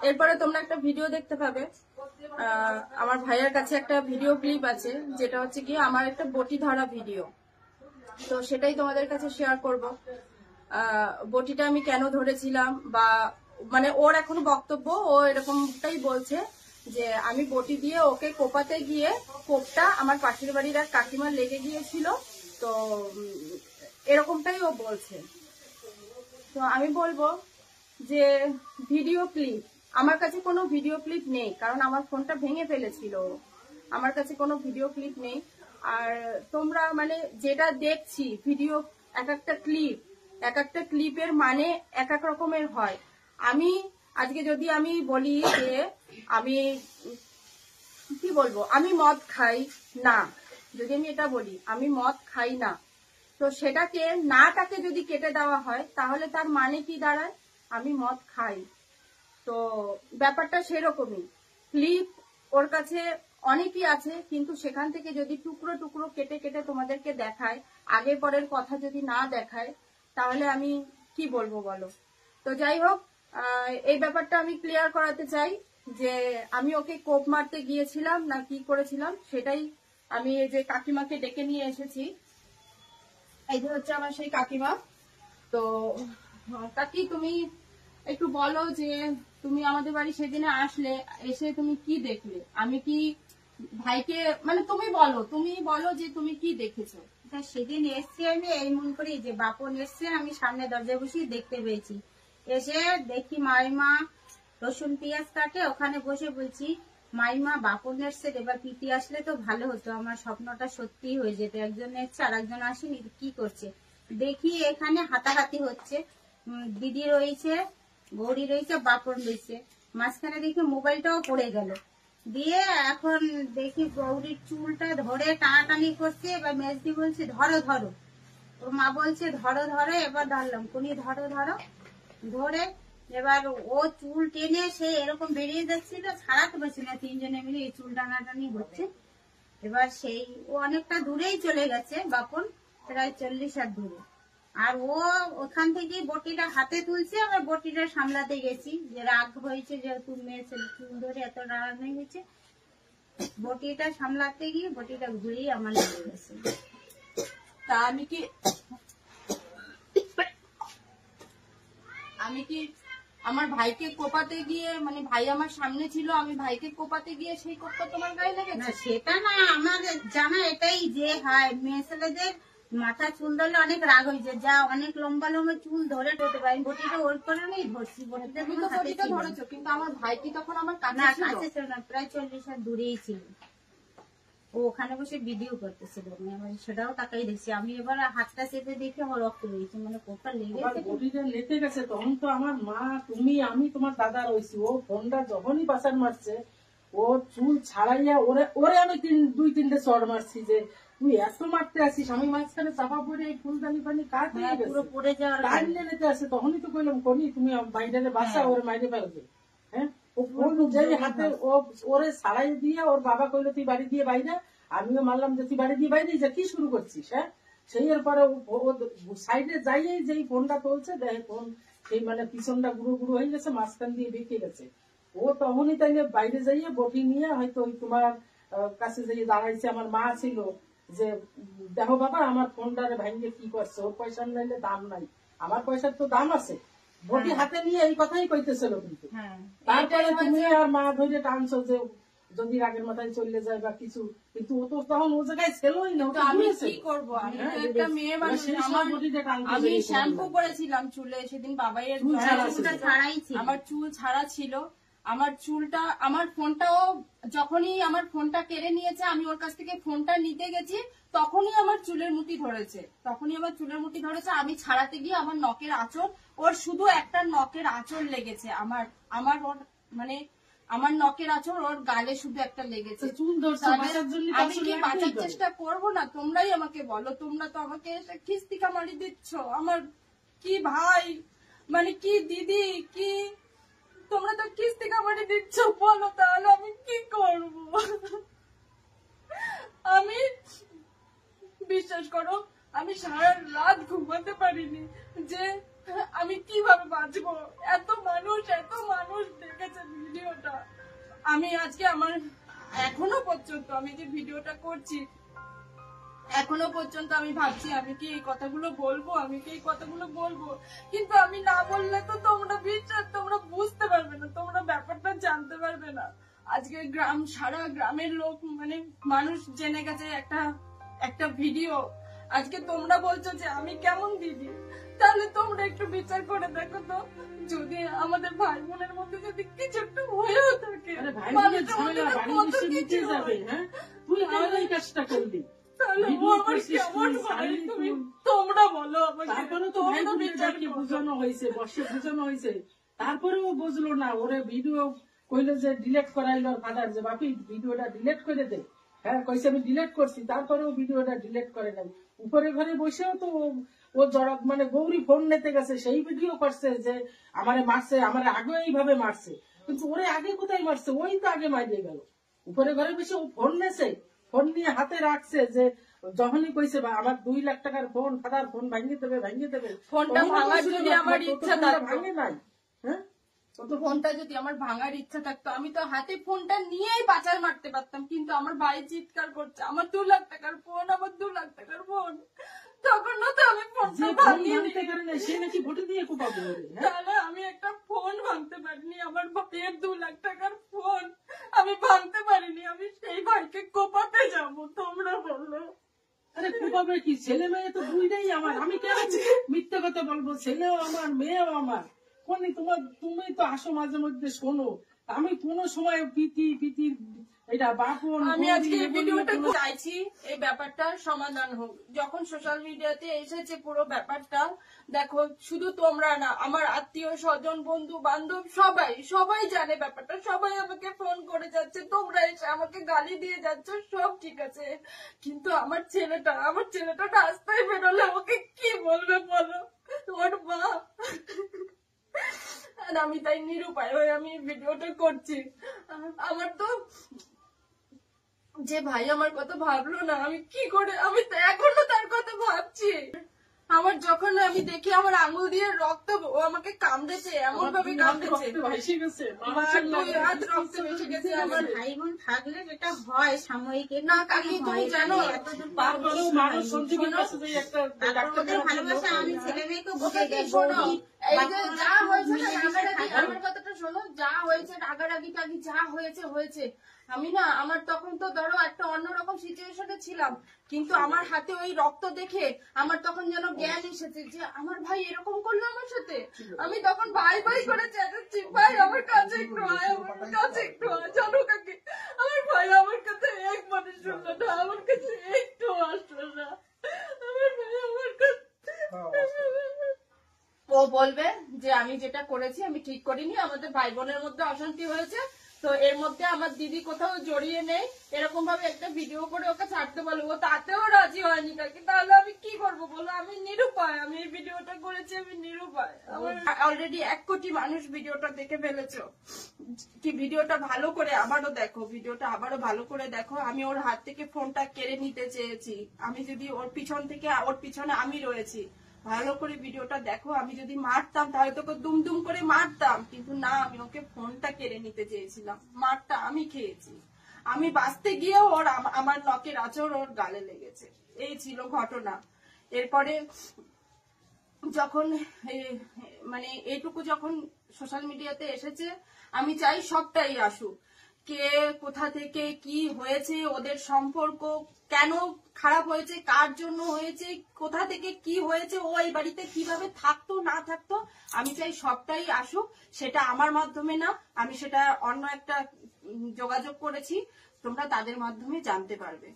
এরপরে তোমরা একটা ভিডিও দেখতে পাবে। আমার ভাইয়ের কাছে একটা ভিডিও ক্লিপ আছে, যেটা হচ্ছে কি আমার একটা বটি ধরা ভিডিও। তো সেটাই তোমাদের কাছে শেয়ার করব। বটিটা আমি কেন ধরেছিলাম, বা মানে ওর এখনো বক্তব্য, ও এরকমটাই বলছে যে আমি বটি দিয়ে ওকে কোপাতে গিয়ে কোপটা আমার পাশের বাড়ির এক কাকিমার লেগে গিয়েছিল। তো এরকমটাই ও বলছে। তো আমি বলবো যে ভিডিও ক্লিপ, আমার কাছে কোনো ভিডিও ক্লিপ নেই, কারণ আমার ফোনটা ভেঙে ফেলেছিল। আমার কাছে কোনো ভিডিও ক্লিপ নেই। আর তোমরা মানে যেটা দেখছি ভিডিও, এক একটা ক্লিপের মানে এক এক রকমের হয়। আমি আজকে যদি আমি বলি যে আমি কি বলবো, আমি মদ খাই না, যদি আমি এটা বলি আমি মদ খাই না, তো সেটাকে নাটাকে যদি কেটে দেওয়া হয় তাহলে তার মানে কি দাঁড়ায়, আমি মদ খাই। তো ব্যাপারটা সেরকমই। ক্লিপ ওর কাছে অনেকই আছে, কিন্তু সেখান থেকে যদি টুকরো টুকরো কেটে কেটে তোমাদেরকে দেখায়, আগে পরের কথা যদি না দেখায়, তাহলে আমি কি বলবো বলো। তো যাই হোক, এই ব্যাপারটা আমি ক্লিয়ার করাতে চাই যে আমি ওকে কোপ মারতে গিয়েছিলাম না কি করেছিলাম, সেটাই আমি এই যে কাকিমাকে ডেকে নিয়ে এসেছি। এই যে হচ্ছে আমার সেই কাকিমা। তো কাকি, তুমি একটু বলো যে তুমি আমাদের বাড়ি সেদিনে আসলে, এসে তুমি কি দেখলে? আমি কি ভাইকে, মানে তুমি বলো যে তুমি কি দেখেছো। সেদিন এসছি আমি এই মন করি যে বাপন এসছে, আমি সামনে দরজায় বসে দেখতে পেয়েছি। এসে দেখি মাইমা রসুন পেঁয়াজ কাটে, ওখানে বসে বলছি মাইমা বাপন এসছে, এবার পিটি আসলে তো ভালো হতো, আমার স্বপ্নটা সত্যি হয়ে যেত। একজন এসছে আর একজন আসেনি, কি করছে দেখি এখানে হাতাহাতি হচ্ছে। দিদি রয়েছে, গৌরী রয়েছে, বাপন রয়েছে, মাঝখানে দেখি মোবাইলটাও পড়ে গেল। দিয়ে এখন দেখি গৌরীর চুলটা ধরে টানাটানি করছে, এবার মেজদি বলছে ধরো ধরো, ওর মা বলছে ধরো ধরো, এবার ধরলাম কোনি ধরো ধরো ধরে, এবার ও চুল টেনে সে এরকম বেরিয়ে যাচ্ছিল, ছাড়াতে পারছি না, তিনজনে মিলে এই চুল টানাটানি হচ্ছে। এবার সেই ও অনেকটা দূরেই চলে গেছে, বাপন প্রায় 40 হাত দূরে। আর ও ওখান থেকে বটিটা হাতে তুলছে, আবার বটিটা সামলাতে গেছি, যে রাগ হয়েছে যেহেতু মেয়ে ছেলে চুল ধরে এত রাগানি হয়েছে, বটিটা সামলাতে গিয়ে বটিটা ঘুরেই আমার লেগে গেছে। তা আমি কি আমার ভাইকে কোপাতে গিয়ে, মানে ভাই আমার সামনে ছিল, আমি ভাইকে কোপাতে গিয়ে সেই কোপটা তোমার গায়ে লেগেছে? না সেটা না, আমার জানা এটাই যে হয় মেয়ে ছেলেদের মাথা চুল ধরলে অনেক রাগ হয়েছে, যা অনেক লম্বা লম্বা চুল ধরে টোতে পারি, বটিটা ওর কারণেই ধরছি। বটিটা ধরেছো, কিন্তু আমার ভাই কি তখন আমার কাছে ছিল না, প্রায় 40 হাত দূরেই ছিল। ও ওখানে বসে ভিডিও করতেছিল, আমি সেটাও তাকাই দেখছি। আমি এবার হাতটা চেপে দেখে আমার রক্ত বেরিয়েছে, মানে কোপটা লেগে গেছে। তখন তো আমার মা, তুমি, আমি, তোমার দাদা রয়েছি। ও ফোনটা যখনই বাসার মারছে, ও চুল ছাড়াইয়া ওরে আমি 2-3টে চড় মারছি যে তুই এত মারতে আসিস। আমি মাঝখানে চাপা পড়ে এই ফুলদানি পানি পুরো পড়ে যাওয়ার টাইনে নিতে আসে। তখনই তো কইলাম করি তুমি বাইরে বাসা, ওরে মাইরে ফেলবে। হ্যাঁ, ও ফোন অনুযায়ী হাতে ওরে ছাড়াই দিয়ে ওর বাবা কইলো তুই বাড়ি দিয়ে বাইরে, আমিও মারলাম যে তুই বাড়ি দিয়ে বাইরে যা, কি শুরু করছিস? হ্যাঁ, সেই এর পরে সাইডে যাইয়েই যেই ফোনটা তুলছে, দেখে ফোন সেই মানে পিছনটা গুঁড়ো গুঁড়ো হয়ে গেছে, মাঝখান দিয়ে বেঁকে গেছে। ও তখনই তাইলে বাইরে যাইয়ে বটি নিয়ে হয়তো ওই তোমার কাছে যাইয়ে দাঁড়াইছে। আমার মা ছিল যে দেখো বাবা আমার ফোনটারে ভাঙিয়ে কি করছে, ওর পয়সা নাইলে দাম নাই, আমার পয়সার তো দাম আছে। বটি হাতে নিয়ে এই কথাই কইতেছিল। কিন্তু তারপরে তুমি আর মা ধরে টানছো যে যদি রাগের মাথায় চলে যায় বা কিছু, কিন্তু ও তো তখন ও জায়গায় ছেলই না। আমি কি করবো, আমি তো একটা মেয়ে মানুষ। আমি শ্যাম্পু করেছিলাম চুলে সেদিন, বাবাইয়ের আমার চুল ছাড়া ছিল। আমার চুলটা, আমার ফোনটাও যখনই আমার ফোনটা কেড়ে নিয়েছে, আমি ওর কাছ থেকে ফোনটা নিতে গেছি, তখনই আমার চুলের মুঠি ধরেছে। আমি ছাড়াতে গিয়ে আমার নখের আঁচড়, ওর শুধু একটা নখের আঁচড় লেগেছে, আমার ওর মানে আমার নখের আঁচড় ওর গালে শুধু একটা লেগেছে। আমি কি বাঁচার চেষ্টা করবো না? তোমরাই আমাকে বলো, তোমরা তো আমাকে খিস্তিকা মারি দিচ্ছ। আমার কি ভাই, মানে কি দিদি, কি তোমরা তো খিস্তিকা মারি দিচ্ছ, বলো তাহলে আমি কি করবো? আমি বিশ্বাস করো, আমি সারা রাত ঘুমাতে পারিনি যে আমি কিভাবে বাঁচবো। এত মানুষ দেখেছে আমি আজকে আমার এখনো পর্যন্ত আমি যে ভিডিওটা করছি এখনো পর্যন্ত আমি ভাবছি আমি কি এই কথাগুলো বলবো, আমি কি এই কথাগুলো বলবো, কিন্তু আমি না বললে তো তোমরা বুঝতে পারবে না, তোমরা ব্যাপারটা জানতে পারবে না। আজকে সারা গ্রামের লোক মানে মানুষ জেনে গেছে একটা ভিডিও। আজকে তোমরা বলছো যে আমি কেমন দিদি, তাহলে তোমরা একটু বিচার করে দেখো তো, যদি আমাদের ভাই বোনের মধ্যে যদি কিছু একটু হয়েও থাকে, ভাই বোনের ঝামেলা বাড়ি বসে মিটে যাবে। হ্যাঁ, তুই আলাদা এই কাজটা করলি, তাহলে ও আমার কেমন ভাই তোমরা বলো আমাকে। তারপরে তো ভাই বোনদেরকে বোঝানো হয়েছে, বসে বোঝানো হয়েছে, তারপরেও বুঝলো না। ওরে ভিডিও কইলে যে ডিলেট করাইলো ফাদার, যে বাপি ভিডিওটা ডিলেট করে দে। হ্যাঁ কইছে আমি ডিলেট করছি, তারপরেও ভিডিওটা ডিলেট করে নাই। উপরে ঘরে বসেও তো ও জড়ক মানে গৌরী ফোন নিতে গেছে, সেই ভিডিও করছে যে আমারে মারছে, আমারে আগে এইভাবে মারছে, কিন্তু ওরে আগে কোথায় মারছে, ওই তো আগে মারিয়ে গেল। উপরে ঘরে বসে ও ফোন নেছে, ফোন নিয়ে হাতে রাখছে, যে যখনই কইছে আমার 2 লাখ টাকার ফোন, ফাদার ফোন ভাঙিয়ে দেবে, ফোনটা ভাঙার যদি আমার ইচ্ছা থাকতো, ভাঙে নাই। হ্যাঁ, ফোনটা যদি আমার ভাঙার ইচ্ছা থাকতো আমি তো হাতে ফোনটা নিয়েই বাজার মারতে পারতাম, কিন্তু আমার ভাই চিৎকার করছে আমার 2 লাখ টাকার ফোন, আমার 2 লাখ টাকার ফোন, তখন তো আমি ফোনটা ভাঙিয়ে দিতে পারিনি। সে নাকি ভোটে দিয়ে কোপাবে। তাহলে আমি একটা ফোন ভাঙতে পারিনি, আমার ভাইয়ের 2 লাখ টাকার ফোন আমি ভাঙতে পারিনি, আমি সেই ভাইকে কোপাতে যাবো? তোমরা বললো আরে কোপাবে কি, ছেলে মেয়ে তো দুইটাই আমার, আমি কেন মিথ্যে কথা বলবো? ছেলেও আমার, মেয়েও আমার। তুমি তো আসো মাঝে মধ্যে শোনো, আমি কোনো সময় পিতি এটা বাপন। আমি আজকে এই ভিডিওটা চাইছি এই ব্যাপারটার সমাধান হোক। যখন সোশ্যাল মিডিয়াতে এসেছে পুরো ব্যাপারটা, দেখো শুধু তোমরা না, আমার আত্মীয় স্বজন বন্ধু বান্ধব সবাই জানে ব্যাপারটা, সবাই আমাকে ফোন করে যাচ্ছে, তোমরা এসে আমাকে গালি দিয়ে যাচ্ছ, সব ঠিক আছে, কিন্তু আমার ছেলেটা রাস্তায় বেরোলে আমাকে কি বলবে বলো? ওর মা আর আমি তাই নিরুপায় হয়ে আমি ভিডিওটা করছি। আমার তো যে ভাই আমার কথা ভাবলো না, আমি কি করে, আমি তো এখনো তার কথা ভাবছি। আমার যখন আমি দেখি আমার আঙুল দিয়ে রক্ত, ও আমাকে কামড়েছে, এমন ভাবে কামড়েছে, রক্ত ভেসে গেছে। আমার ভাই বোন থাকলে যেটা হয় সাময়িক, না কাকি তুমি জানো, ভালোবাসা আমি ছেলে মেয়েকে বুঝে গেছি। এই যে যা হয়েছে না রাগারাগি, আমার কথাটা শোনো, যা হয়েছে রাগারাগি টাগি যা হয়েছে, আমি না আমার তখন তো ধরো একটা অন্যরকম সিচুয়েশনে ছিলাম, কিন্তু আমার হাতে ওই রক্ত দেখে আমার তখন যেন জ্ঞান এসেছে যে আমার ভাই এরকম করলো আমার সাথে। আমি তখন ভাই করে চেঁচাচ্ছি, ভাই আমার কাছে একটু আয়, আমার কাছে একটু আয়। জানো কাকি, আমার ভাই আমার কাছে একবারে শুনলো না, আমার কাছে একটু আসলো না, আমার ভাই আমার কাছে। ও বলবে যে আমি যেটা করেছি আমি ঠিক করিনি, আমাদের ভাই বোনের মধ্যে অশান্তি হয়েছে, তো এর মধ্যে আমার দিদি কোথাও জড়িয়ে নেই, এরকম ভাবে একটা ভিডিও করে ওকে ছাড়তে বলবো, তাতেও রাজি হয়নি কাকি। তাহলে আমি কি করবো বলো? আমি নিরুপায়, আমি এই ভিডিওটা করেছি, আমি নিরুপায়। আমার অলরেডি 1 কোটি মানুষ ভিডিওটা দেখে ফেলেছো, কি ভিডিওটা ভালো করে আবারও দেখো, ভিডিওটা আবারও ভালো করে দেখো। আমি ওর হাত থেকে ফোনটা কেড়ে নিতে চেয়েছি, আমি যদি ওর পিছনে আমি রয়েছি, ভালো করে ভিডিওটা দেখো। আমি যদি মারতাম তাহলে তোকে দুম করে মারতাম, কিন্তু না, আমি ওকে ফোনটা কেড়ে নিতে চেয়েছিলাম, মারটা আমি খেয়েছি। আমি বাঁচতে গিয়েও আমার নখের আঁচড় ওর গালে লেগেছে, এই ছিল ঘটনা। এরপরে যখন মানে এইটুকু যখন সোশ্যাল মিডিয়াতে এসেছে, আমি চাই সবটাই আসুক, কে কোথা থেকে কি হয়েছে, ওদের সম্পর্ক কেন খারাপ হয়েছে, কার জন্য হয়েছে, কোথা থেকে কি হয়েছে, ও এই বাড়িতে কিভাবে থাকতো না থাকতো, আমি চাই সবটাই আসুক। সেটা আমার মাধ্যমে না, আমি সেটা অন্য একটা যোগাযোগ করেছি, তোমরা তাদের মাধ্যমে জানতে পারবে।